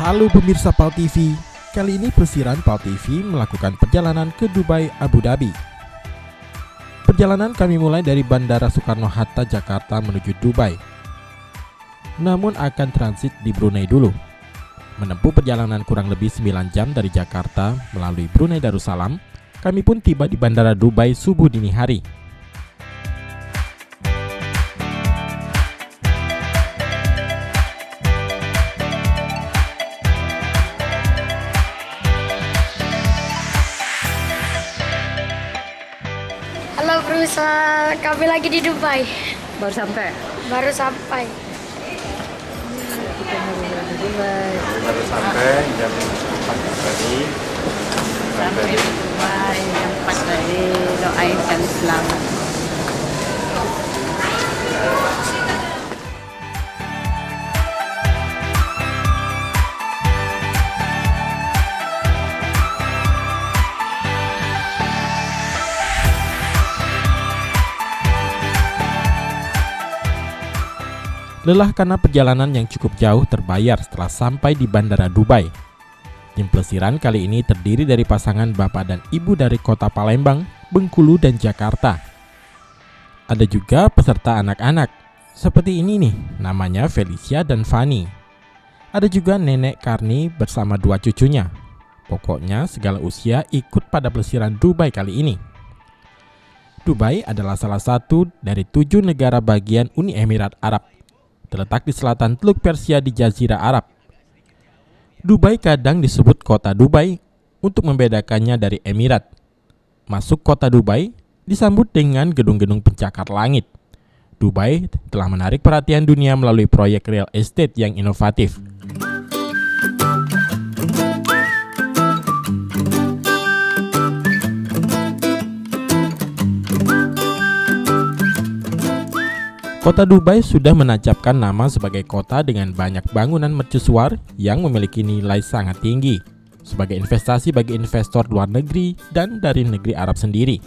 Halo pemirsa PAL TV, kali ini Pelesiran PAL TV melakukan perjalanan ke Dubai, Abu Dhabi. Perjalanan kami mulai dari Bandara Soekarno-Hatta, Jakarta menuju Dubai. Namun akan transit di Brunei dulu. Menempuh perjalanan kurang lebih 9 jam dari Jakarta melalui Brunei Darussalam, kami pun tiba di Bandara Dubai subuh dini hari. Halo pemirsa, kami lagi di Dubai. Baru sampai. Baru sampai. Kita di Dubai. Baru sampai jam 4 tadi. Sampai di Dubai jam 4 tadi. Doakan selamat. Lelah karena perjalanan yang cukup jauh terbayar setelah sampai di Bandara Dubai. Tim Pelesiran kali ini terdiri dari pasangan bapak dan ibu dari kota Palembang, Bengkulu, dan Jakarta. Ada juga peserta anak-anak, seperti ini nih, namanya Felicia dan Fanny. Ada juga nenek Karni bersama 2 cucunya. Pokoknya segala usia ikut pada Pelesiran Dubai kali ini. Dubai adalah salah satu dari 7 negara bagian Uni Emirat Arab. Terletak di selatan Teluk Persia di Jazirah Arab. Dubai kadang disebut kota Dubai untuk membedakannya dari Emirat. Masuk kota Dubai disambut dengan gedung-gedung pencakar langit. Dubai telah menarik perhatian dunia melalui proyek real estate yang inovatif. Kota Dubai sudah menancapkan nama sebagai kota dengan banyak bangunan mercusuar yang memiliki nilai sangat tinggi sebagai investasi bagi investor luar negeri dan dari negeri Arab sendiri.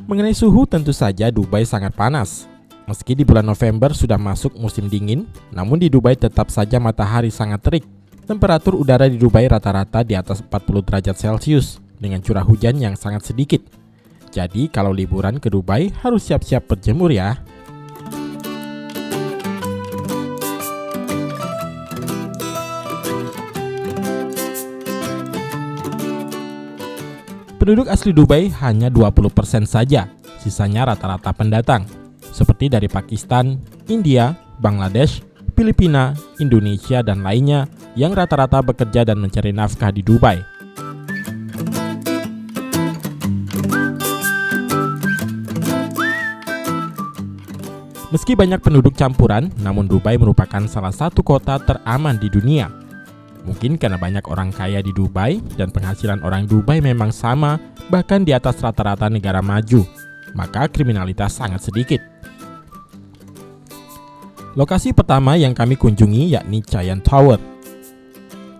Mengenai suhu, tentu saja Dubai sangat panas. Meski di bulan November sudah masuk musim dingin, namun di Dubai tetap saja matahari sangat terik. Temperatur udara di Dubai rata-rata di atas 40 derajat Celcius dengan curah hujan yang sangat sedikit. Jadi kalau liburan ke Dubai harus siap-siap berjemur ya. Penduduk asli Dubai hanya 20% saja, sisanya rata-rata pendatang, seperti dari Pakistan, India, Bangladesh, Filipina, Indonesia, dan lainnya yang rata-rata bekerja dan mencari nafkah di Dubai. Meski banyak penduduk campuran, namun Dubai merupakan salah satu kota teraman di dunia. Mungkin karena banyak orang kaya di Dubai dan penghasilan orang Dubai memang sama, bahkan di atas rata-rata negara maju, maka kriminalitas sangat sedikit. Lokasi pertama yang kami kunjungi yakni Giant Tower.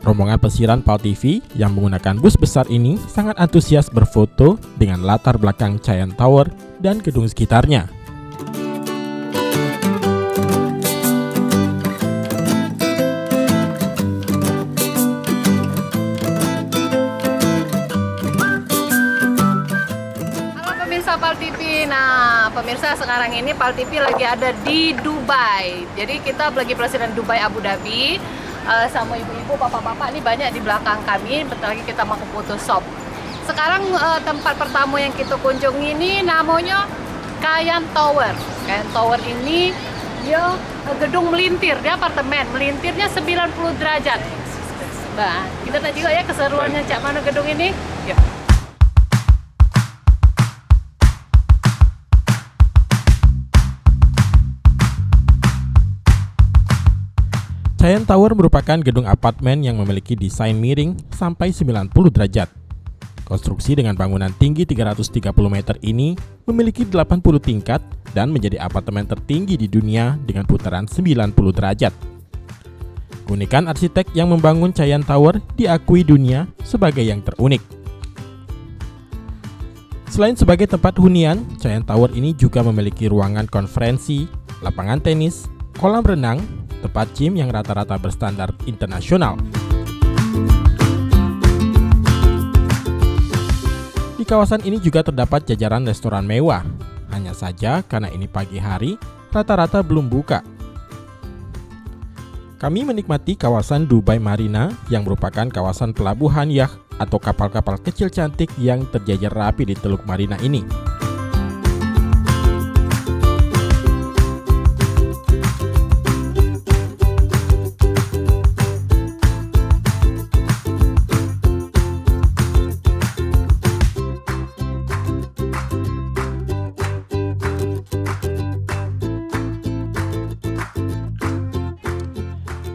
Rombongan Pelesiran PAL TV yang menggunakan bus besar ini sangat antusias berfoto dengan latar belakang Giant Tower dan gedung sekitarnya. PAL TV. Nah, pemirsa, sekarang ini PAL TV lagi ada di Dubai. Jadi kita lagi Pelesiran Dubai Abu Dhabi sama ibu-ibu, bapak-bapak ini banyak di belakang kami. Bentar lagi kita mau ke foto shop. Sekarang tempat pertama yang kita kunjungi ini namanya Giant Tower. Giant Tower ini dia gedung melintir, dia apartemen. Melintirnya 90 derajat. Nah, kita lihat juga ya keseruannya cak mana gedung ini. Yuk. Giant Tower merupakan gedung apartemen yang memiliki desain miring sampai 90 derajat. Konstruksi dengan bangunan tinggi 330 meter ini memiliki 80 tingkat dan menjadi apartemen tertinggi di dunia dengan putaran 90 derajat. Keunikan arsitek yang membangun Giant Tower diakui dunia sebagai yang terunik. Selain sebagai tempat hunian, Giant Tower ini juga memiliki ruangan konferensi, lapangan tenis, kolam renang, tempat gym yang rata-rata berstandar internasional. Di kawasan ini juga terdapat jajaran restoran mewah. Hanya saja karena ini pagi hari, rata-rata belum buka. Kami menikmati kawasan Dubai Marina yang merupakan kawasan pelabuhan yacht atau kapal-kapal kecil cantik yang terjajar rapi di Teluk Marina ini.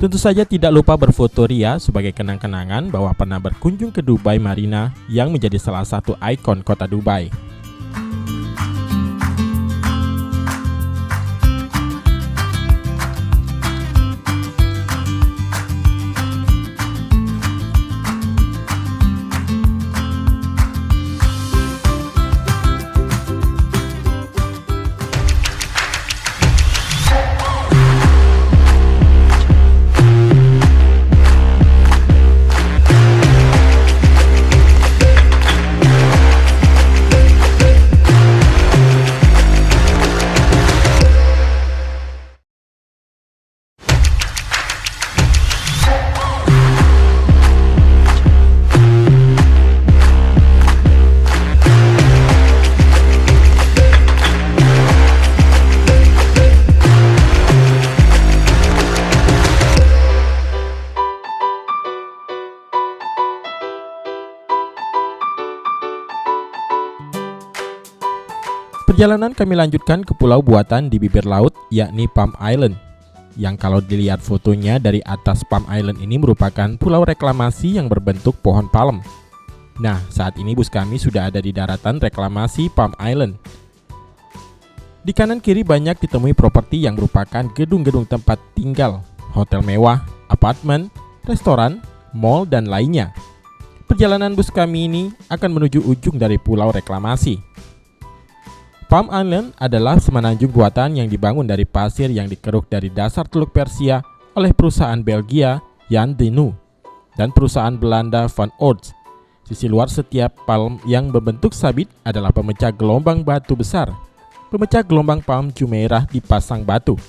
Tentu saja tidak lupa berfoto ria sebagai kenang-kenangan bahwa pernah berkunjung ke Dubai Marina yang menjadi salah satu ikon kota Dubai. Perjalanan kami lanjutkan ke pulau buatan di bibir laut, yakni Palm Island. Yang kalau dilihat fotonya dari atas Palm Island ini merupakan pulau reklamasi yang berbentuk pohon palem. Nah, saat ini bus kami sudah ada di daratan reklamasi Palm Island. Di kanan kiri banyak ditemui properti yang merupakan gedung-gedung tempat tinggal, hotel mewah, apartemen, restoran, mall, dan lainnya. Perjalanan bus kami ini akan menuju ujung dari pulau reklamasi. Palm Island adalah semenanjung buatan yang dibangun dari pasir yang dikeruk dari dasar Teluk Persia oleh perusahaan Belgia Jan de Noo dan perusahaan Belanda Van Oort. Sisi luar setiap palm yang berbentuk sabit adalah pemecah gelombang batu besar. Pemecah gelombang Palm Jumeirah dipasang batu.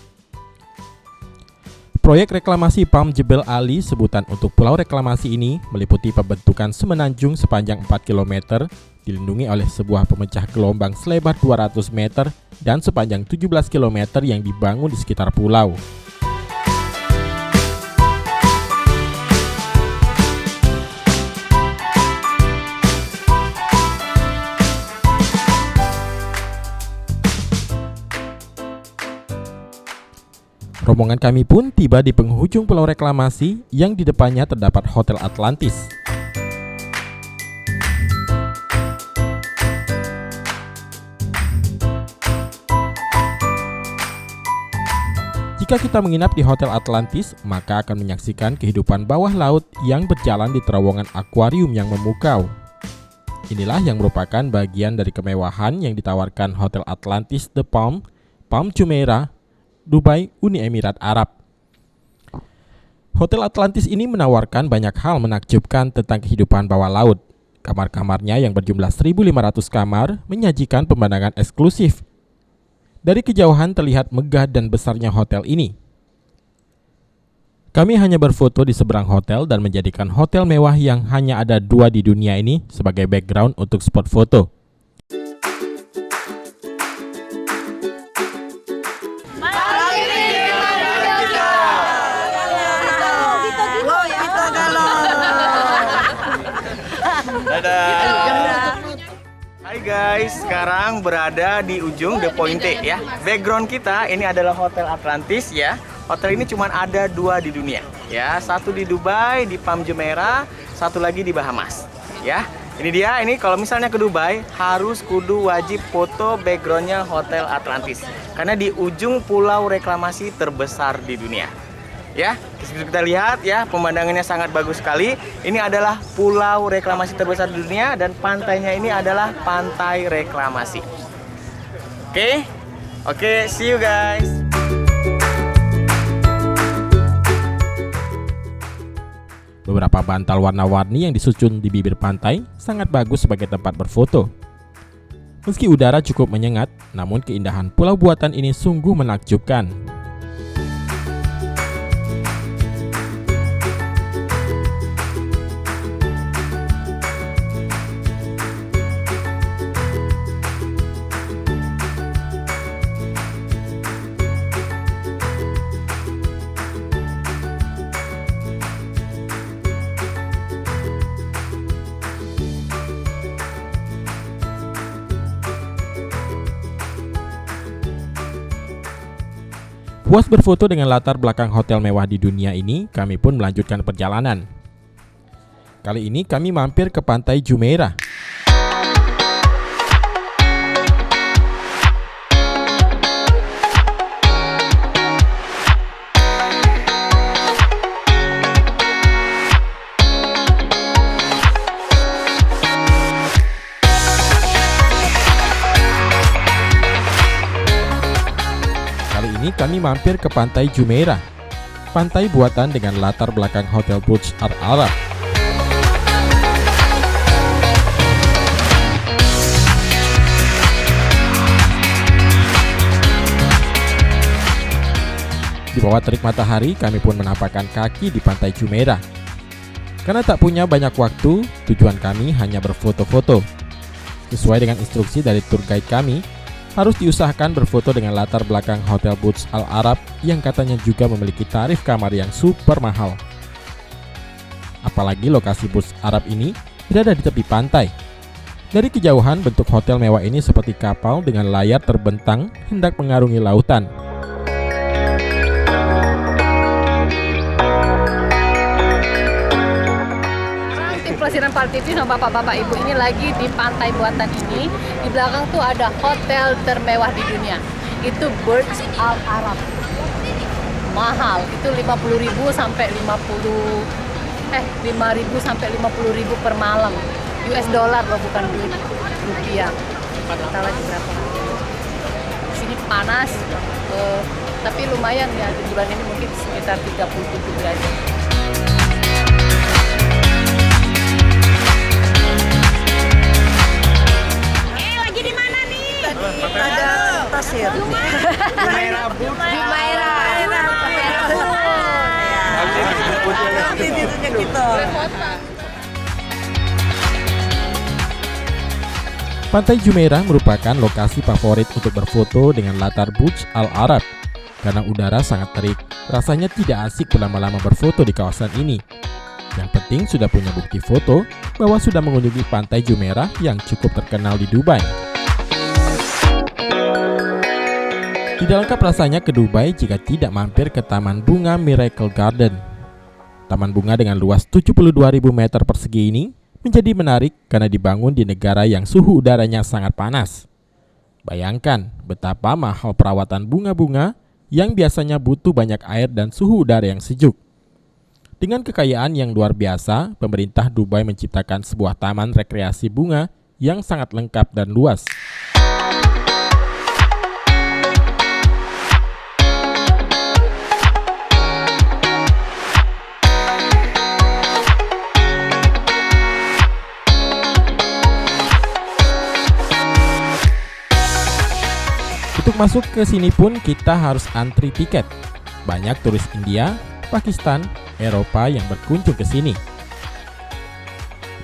Proyek reklamasi Palm Jebel Ali, sebutan untuk pulau reklamasi ini, meliputi pembentukan semenanjung sepanjang 4 km, dilindungi oleh sebuah pemecah gelombang selebar 200 meter dan sepanjang 17 km yang dibangun di sekitar pulau. Rombongan kami pun tiba di penghujung pulau reklamasi yang di depannya terdapat Hotel Atlantis. Jika kita menginap di Hotel Atlantis, maka akan menyaksikan kehidupan bawah laut yang berjalan di terowongan akuarium yang memukau. Inilah yang merupakan bagian dari kemewahan yang ditawarkan Hotel Atlantis The Palm, Palm Jumeirah, Dubai, Uni Emirat Arab. Hotel Atlantis ini menawarkan banyak hal menakjubkan tentang kehidupan bawah laut. Kamar-kamarnya yang berjumlah 1.500 kamar menyajikan pemandangan eksklusif. Dari kejauhan terlihat megah dan besarnya hotel ini. Kami hanya berfoto di seberang hotel dan menjadikan hotel mewah yang hanya ada 2 di dunia ini sebagai background untuk spot foto. Hai guys, sekarang berada di ujung The Pointe ya. Background kita ini adalah Hotel Atlantis ya. Hotel ini cuma ada 2 di dunia ya. Satu di Dubai, di Palm Jumeirah, satu lagi di Bahamas ya. Ini dia, ini kalau misalnya ke Dubai harus kudu wajib foto backgroundnya Hotel Atlantis karena di ujung pulau reklamasi terbesar di dunia. Ya, kita lihat ya, pemandangannya sangat bagus sekali. Ini adalah pulau reklamasi terbesar di dunia dan pantainya ini adalah pantai reklamasi. Oke, see you guys. Beberapa bantal warna-warni yang disusun di bibir pantai sangat bagus sebagai tempat berfoto. Meski udara cukup menyengat, namun keindahan pulau buatan ini sungguh menakjubkan. Puas berfoto dengan latar belakang hotel mewah di dunia ini, kami pun melanjutkan perjalanan. Kali ini kami mampir ke pantai Jumeirah. Kami mampir ke pantai Jumeirah, pantai buatan dengan latar belakang Hotel Burj Al Arab. Di bawah terik matahari, kami pun menapakkan kaki di pantai Jumeirah. Karena tak punya banyak waktu, tujuan kami hanya berfoto-foto. Sesuai dengan instruksi dari tour guide kami, harus diusahakan berfoto dengan latar belakang Hotel Burj Al Arab yang katanya juga memiliki tarif kamar yang super mahal. Apalagi lokasi Burj Arab ini berada di tepi pantai. Dari kejauhan, bentuk hotel mewah ini seperti kapal dengan layar terbentang hendak mengarungi lautan. Pelesiran Pal TV sama bapak-bapak ibu ini lagi di pantai buatan ini. Di belakang tuh ada hotel termewah di dunia. Itu Burj Al Arab. Mahal, itu 5.000 sampai 5.000 sampai 50.000 per malam. US dollar loh, bukan duit rupiah. Kita lagi berapa? Di sini panas, tapi lumayan ya, di bulan ini mungkin sekitar 37 derajat. Ada pasir. Jumeirah Burj. Pantai Jumeirah merupakan lokasi favorit untuk berfoto dengan latar Burj Al Arab. Karena udara sangat terik, rasanya tidak asik berlama-lama berfoto di kawasan ini. Yang penting sudah punya bukti foto bahwa sudah mengunjungi pantai Jumeirah yang cukup terkenal di Dubai. Tidak lengkap rasanya ke Dubai jika tidak mampir ke Taman Bunga Miracle Garden. Taman bunga dengan luas 72.000 meter persegi ini menjadi menarik karena dibangun di negara yang suhu udaranya sangat panas. Bayangkan betapa mahal perawatan bunga-bunga yang biasanya butuh banyak air dan suhu udara yang sejuk. Dengan kekayaan yang luar biasa, pemerintah Dubai menciptakan sebuah taman rekreasi bunga yang sangat lengkap dan luas. Untuk masuk ke sini pun kita harus antri tiket. Banyak turis India, Pakistan, Eropa yang berkunjung ke sini.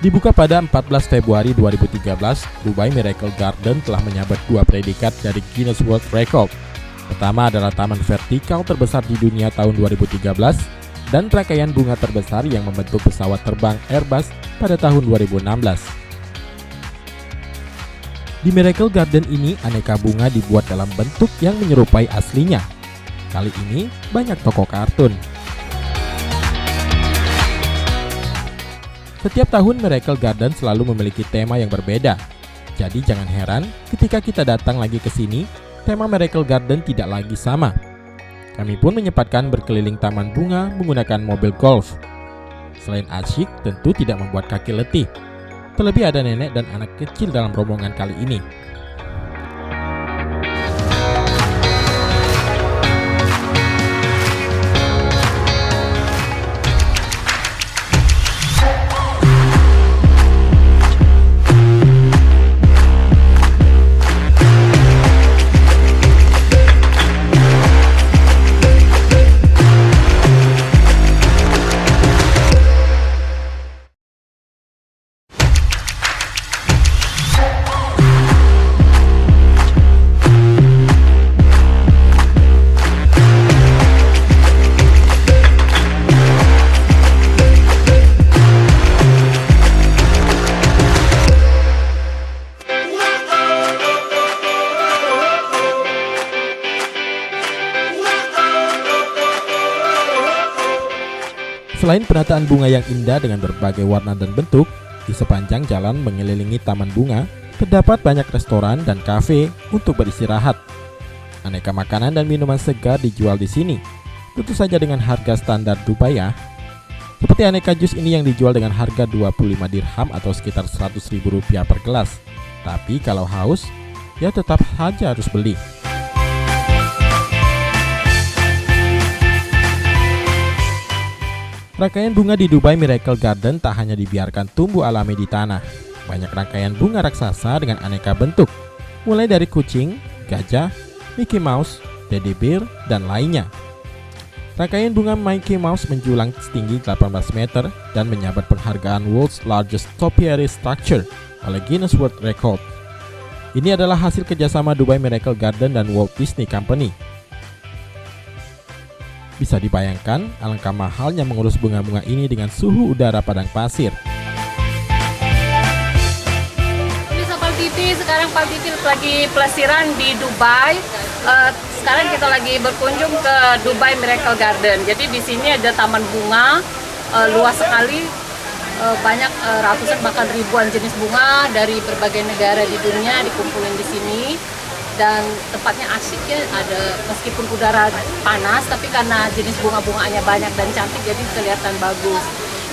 Dibuka pada 14 Februari 2013, Dubai Miracle Garden telah menyabet 2 predikat dari Guinness World Record. Pertama adalah taman vertikal terbesar di dunia tahun 2013 dan rangkaian bunga terbesar yang membentuk pesawat terbang Airbus pada tahun 2016. Di Miracle Garden ini, aneka bunga dibuat dalam bentuk yang menyerupai aslinya. Kali ini, banyak tokoh kartun. Setiap tahun, Miracle Garden selalu memiliki tema yang berbeda. Jadi jangan heran ketika kita datang lagi ke sini, tema Miracle Garden tidak lagi sama. Kami pun menyempatkan berkeliling taman bunga menggunakan mobil golf. Selain asyik, tentu tidak membuat kaki letih. Terlebih ada nenek dan anak kecil dalam rombongan kali ini. Selain penataan bunga yang indah dengan berbagai warna dan bentuk, di sepanjang jalan mengelilingi taman bunga, terdapat banyak restoran dan kafe untuk beristirahat. Aneka makanan dan minuman segar dijual di sini, tentu saja dengan harga standar Dubai ya. Seperti aneka jus ini yang dijual dengan harga 25 dirham atau sekitar 100.000 rupiah per gelas. Tapi kalau haus, ya tetap saja harus beli. Rangkaian bunga di Dubai Miracle Garden tak hanya dibiarkan tumbuh alami di tanah. Banyak rangkaian bunga raksasa dengan aneka bentuk, mulai dari kucing, gajah, Mickey Mouse, Teddy Bear, dan lainnya. Rangkaian bunga Mickey Mouse menjulang setinggi 18 meter dan menyabet penghargaan World's Largest Topiary Structure oleh Guinness World Record. Ini adalah hasil kerjasama Dubai Miracle Garden dan Walt Disney Company. Bisa dibayangkan alangkah mahalnya mengurus bunga-bunga ini dengan suhu udara padang pasir. Ini Paltipi, sekarang Paltipi lagi pelesiran di Dubai. Sekarang kita lagi berkunjung ke Dubai Miracle Garden. Jadi di sini ada taman bunga luas sekali, banyak ratusan bahkan ribuan jenis bunga dari berbagai negara di dunia dikumpulin di sini. Dan tempatnya asik ya, ada meskipun udara panas tapi karena jenis bunga-bunganya banyak dan cantik jadi kelihatan bagus.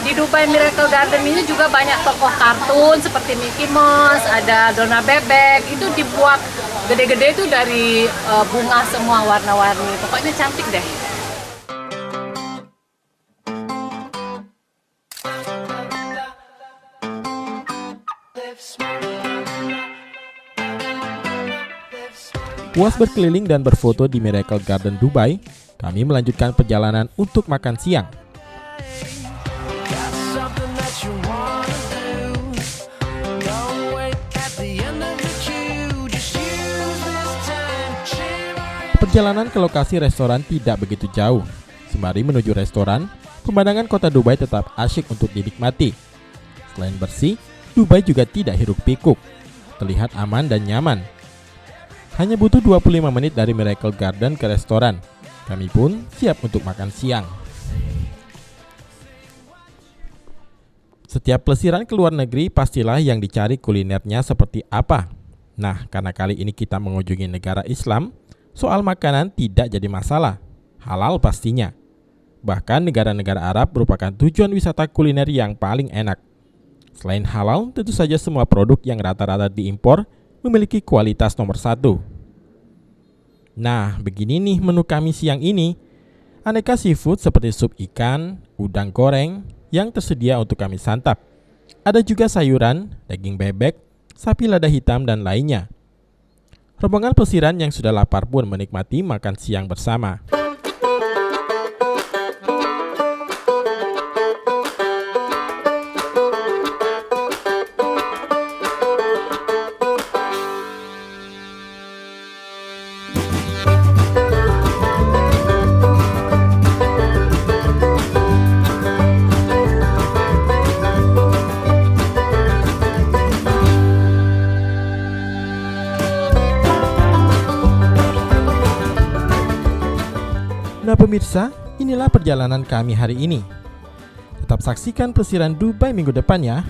Di Dubai Miracle Garden ini juga banyak tokoh kartun seperti Mickey Mouse, ada Dona Bebek, itu dibuat gede-gede itu dari bunga semua warna-warni. Pokoknya cantik deh. Puas berkeliling dan berfoto di Miracle Garden Dubai, kami melanjutkan perjalanan untuk makan siang. Perjalanan ke lokasi restoran tidak begitu jauh. Sembari menuju restoran, pemandangan kota Dubai tetap asyik untuk dinikmati. Selain bersih, Dubai juga tidak hiruk-pikuk, terlihat aman dan nyaman. Hanya butuh 25 menit dari Miracle Garden ke restoran. Kami pun siap untuk makan siang. Setiap pelesiran ke luar negeri pastilah yang dicari kulinernya seperti apa. Nah, karena kali ini kita mengunjungi negara Islam, soal makanan tidak jadi masalah. Halal pastinya. Bahkan negara-negara Arab merupakan tujuan wisata kuliner yang paling enak. Selain halal, tentu saja semua produk yang rata-rata diimpor memiliki kualitas nomor 1. Nah, begini nih menu kami siang ini. Aneka seafood seperti sup ikan, udang goreng yang tersedia untuk kami santap. Ada juga sayuran, daging bebek, sapi lada hitam dan lainnya. Rombongan pelesiran yang sudah lapar pun menikmati makan siang bersama. Nah pemirsa, inilah perjalanan kami hari ini. Tetap saksikan pelesiran Dubai minggu depan ya.